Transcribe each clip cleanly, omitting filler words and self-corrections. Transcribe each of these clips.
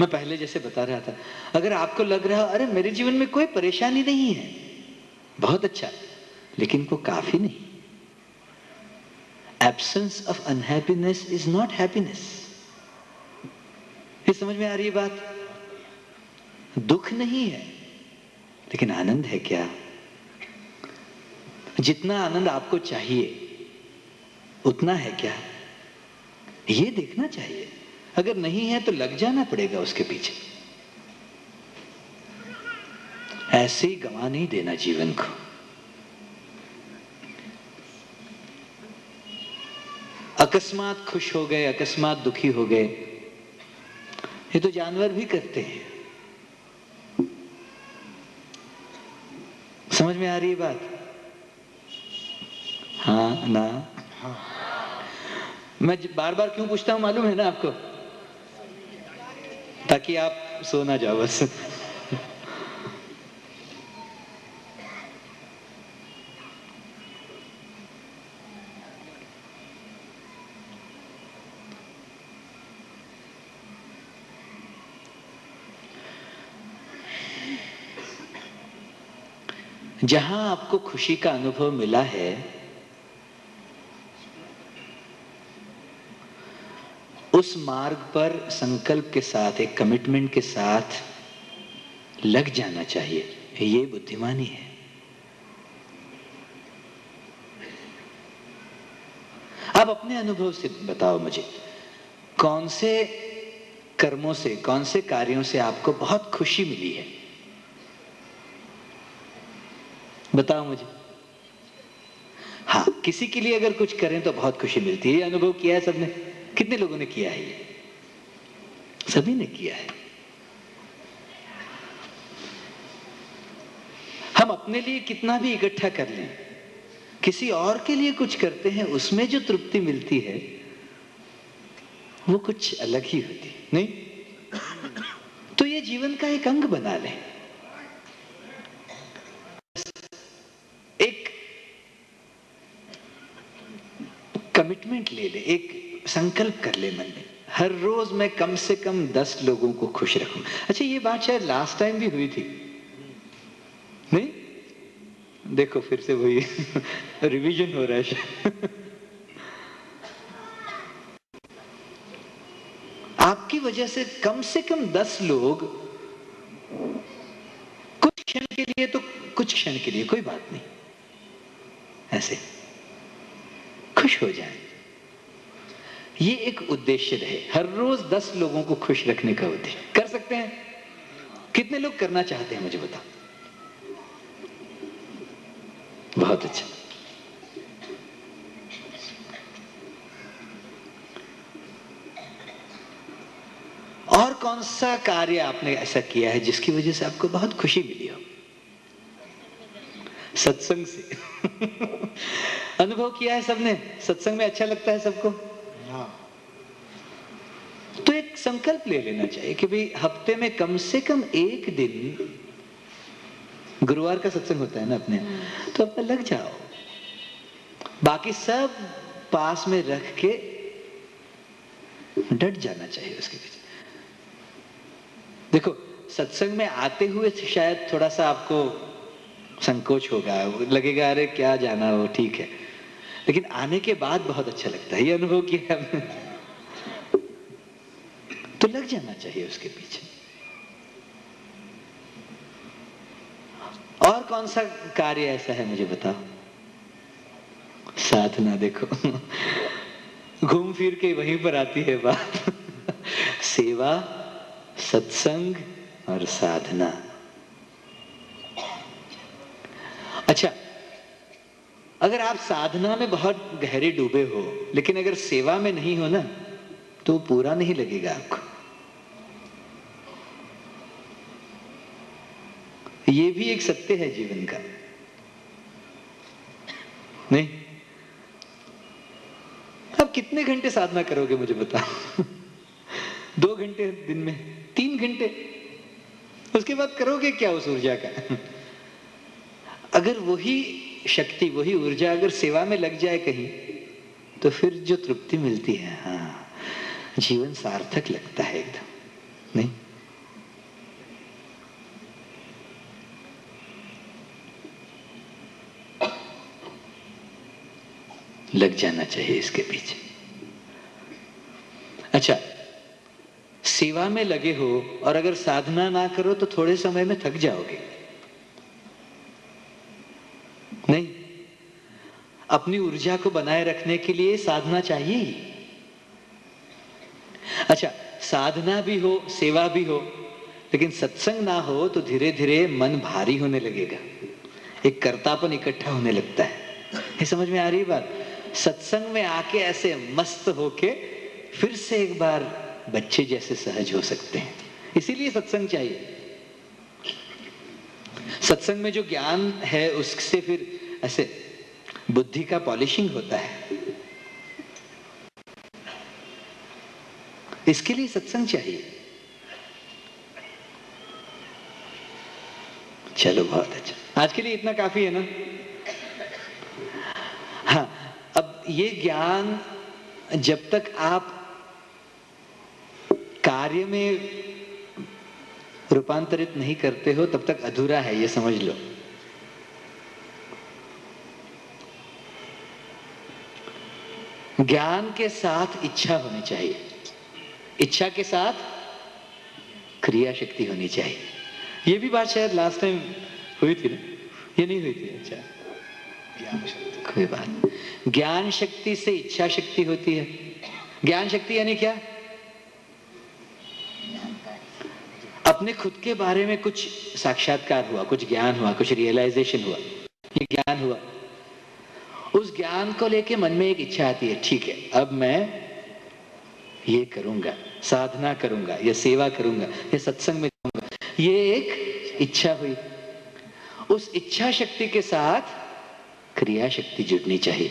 मैं पहले जैसे बता रहा था, अगर आपको लग रहा अरे मेरे जीवन में कोई परेशानी नहीं है, बहुत अच्छा, लेकिन वो काफी नहीं। Absence of unhappiness is not happiness. ये समझ में आ रही है बात? दुख नहीं है, लेकिन आनंद है क्या? जितना आनंद आपको चाहिए उतना है क्या, ये देखना चाहिए। अगर नहीं है तो लग जाना पड़ेगा उसके पीछे। ऐसे ही गंवा नहीं देना जीवन को। अकस्मात खुश हो गए, अकस्मात दुखी हो गए, ये तो जानवर भी करते हैं। समझ में आ रही है बात? हाँ ना? हाँ। मैं बार बार क्यों पूछता हूं मालूम है ना आपको? ताकि आप सो ना जाओ बस। जहां आपको खुशी का अनुभव मिला है, उस मार्ग पर संकल्प के साथ, एक कमिटमेंट के साथ लग जाना चाहिए। ये बुद्धिमानी है। आप अपने अनुभव से बताओ मुझे, कौन से कर्मों से, कौन से कार्यों से आपको बहुत खुशी मिली है? बताओ मुझे। हाँ, किसी के लिए अगर कुछ करें तो बहुत खुशी मिलती है। ये अनुभव किया है सबने? कितने लोगों ने किया है? ये सभी ने किया है। हम अपने लिए कितना भी इकट्ठा कर लें, किसी और के लिए कुछ करते हैं, उसमें जो तृप्ति मिलती है वो कुछ अलग ही होती, नहीं? तो ये जीवन का एक अंग बना लें। एक कमिटमेंट ले ले, एक संकल्प कर ले मन में, हर रोज मैं कम से कम 10 लोगों को खुश रखूं। अच्छा, ये बात शायद लास्ट टाइम भी हुई थी, नहीं? देखो फिर से वही रिवीजन हो रहा है। आपकी वजह से कम 10 लोग कुछ क्षण के लिए, तो कुछ क्षण के लिए कोई बात नहीं, ऐसे खुश हो जाए। ये एक उद्देश्य रहे, हर रोज 10 लोगों को खुश रखने का उद्देश्य। कर सकते हैं? कितने लोग करना चाहते हैं मुझे बताओ? बहुत अच्छा। और कौन सा कार्य आपने ऐसा किया है जिसकी वजह से आपको बहुत खुशी मिली हो? सत्संग से। अनुभव किया है सबने? सत्संग में अच्छा लगता है सबको? हाँ। तो एक संकल्प ले लेना चाहिए कि भाई हफ्ते में कम से कम एक दिन, गुरुवार का सत्संग होता है ना अपने, तो अपना लग जाओ। बाकी सब पास में रख के डट जाना चाहिए उसके पीछे। देखो, सत्संग में आते हुए शायद थोड़ा सा आपको संकोच होगा, लगेगा अरे क्या जाना, वो ठीक है, लेकिन आने के बाद बहुत अच्छा लगता है। ये अनुभव किया हमने। तो लग जाना चाहिए उसके पीछे। और कौन सा कार्य ऐसा है मुझे बताओ? साधना। देखो, घूम फिर के वहीं पर आती है बात। सेवा, सत्संग और साधना। अच्छा, अगर आप साधना में बहुत गहरे डूबे हो, लेकिन अगर सेवा में नहीं हो ना, तो पूरा नहीं लगेगा आपको। ये भी एक सत्य है जीवन का, नहीं? आप कितने घंटे साधना करोगे मुझे बताओ? 2 घंटे दिन में, 3 घंटे, उसके बाद करोगे क्या उस ऊर्जा का? अगर वही शक्ति, वही ऊर्जा अगर सेवा में लग जाए कहीं, तो फिर जो तृप्ति मिलती है, हाँ, जीवन सार्थक लगता है एकदम, नहीं? लग जाना चाहिए इसके पीछे। अच्छा, सेवा में लगे हो और अगर साधना ना करो तो थोड़े समय में थक जाओगे, नहीं? अपनी ऊर्जा को बनाए रखने के लिए साधना चाहिए ही। अच्छा, साधना भी हो, सेवा भी हो, लेकिन सत्संग ना हो तो धीरे धीरे मन भारी होने लगेगा, एक कर्तापन इकट्ठा होने लगता है। ये समझ में आ रही बात? सत्संग में आके ऐसे मस्त होके फिर से एक बार बच्चे जैसे सहज हो सकते हैं। इसीलिए सत्संग चाहिए। सत्संग में जो ज्ञान है उससे फिर ऐसे बुद्धि का पॉलिशिंग होता है। इसके लिए सत्संग चाहिए। चलो, बहुत अच्छा, आज के लिए इतना काफी है ना? हाँ, अब ये ज्ञान जब तक आप कार्य में रूपांतरित नहीं करते हो तब तक अधूरा है, ये समझ लो। ज्ञान के साथ इच्छा होनी चाहिए, इच्छा के साथ क्रिया शक्ति होनी चाहिए। ये भी बात शायद लास्ट टाइम हुई थी ना? ये नहीं हुई थी? अच्छा, ज्ञान शक्ति, कोई बात। ज्ञान शक्ति से इच्छा शक्ति होती है। ज्ञान शक्ति यानी क्या? अपने खुद के बारे में कुछ साक्षात्कार हुआ, कुछ ज्ञान हुआ, कुछ रियलाइजेशन हुआ, ये ज्ञान हुआ। उस ज्ञान को लेके मन में एक इच्छा आती है, ठीक है अब मैं ये करूंगा, साधना करूंगा या सेवा करूंगा या सत्संग में जाऊंगा, ये एक इच्छा हुई। उस इच्छा शक्ति के साथ क्रिया शक्ति जुड़नी चाहिए,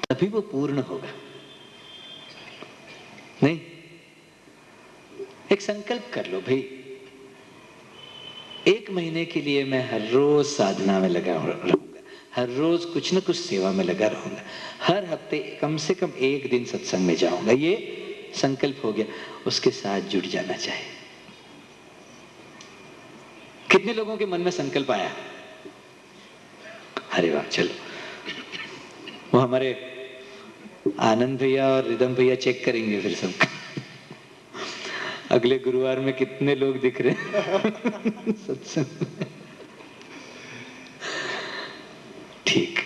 तभी वो पूर्ण होगा। नहीं? एक संकल्प कर लो भाई, 1 महीने के लिए मैं हर रोज साधना में लगा रहूंगा, हर रोज कुछ न कुछ सेवा में लगा रहूंगा, हर हफ्ते कम से कम 1 दिन सत्संग में जाऊंगा। ये संकल्प हो गया, उसके साथ जुड़ जाना चाहिए। कितने लोगों के मन में संकल्प आया? अरे वाह, चलो, वो हमारे आनंद भैया और रिदम भैया चेक करेंगे फिर सब अगले गुरुवार में कितने लोग दिख रहे हैं सत्संग। ठीक।